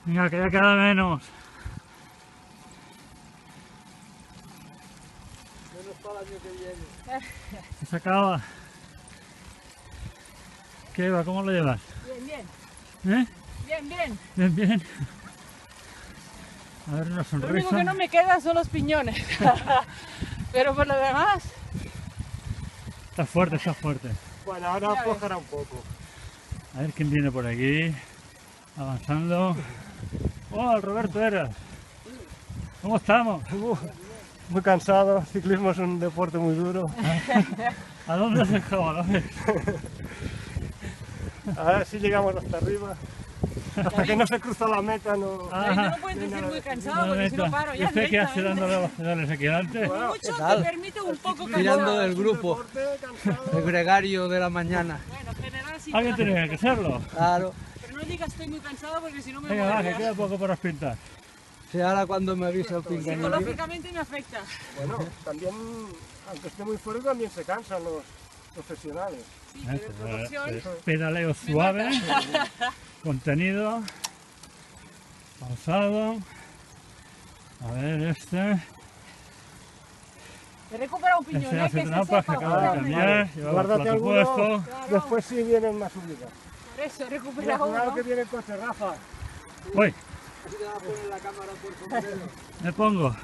Venga, que ya queda menos. Menos para el año que viene. Se acaba. ¿Qué va? ¿Cómo lo llevas? Bien, bien. ¿Eh? Bien, bien. Bien, bien. A ver, una Lo sonrisa. único que no me queda son los piñones. Pero por lo demás... Está fuerte, está fuerte. Bueno, ahora Ya ves. aflojará un poco. A ver quién viene por aquí. Avanzando. ¡Oh, Roberto Eras! ¿Cómo estamos? Muy cansado, ciclismo es un deporte muy duro. ¿A dónde has dejado? ¿A dónde? A ver si llegamos hasta arriba. Hasta que no se cruza la meta no... Ay, no puedes decir muy cansado porque si no paro ¿Y ya usted qué hace directamente. dándole los pedales aquí delante? Como mucho tal? te permite un poco Tirando cansado. del grupo, Deporte cansado. el gregario de la mañana. Bueno, en general sí. Alguien tenía que hacerlo. Claro. Pero no digas estoy muy cansado porque si no me Venga, va, muero. que queda poco para sprintar. Si ahora cuando me avisa el pinganillo. Psicológicamente me afecta. Bueno, también, aunque esté muy fuerte, también se cansan los profesionales. Sí, pero en proporción... Pedaleo suave, contenido, pausado. A ver, este He recuperado un piñón, hace que trampas, que sepa, acaba de joder. cambiar, lleva el Guárdate plato alguno, puesto. después sí vienen más subidas. Por eso he Mira, recuperado cuidado uno. que viene el coche, Rafa. Voy, Así te va a poner la cámara por sombrero. me pongo.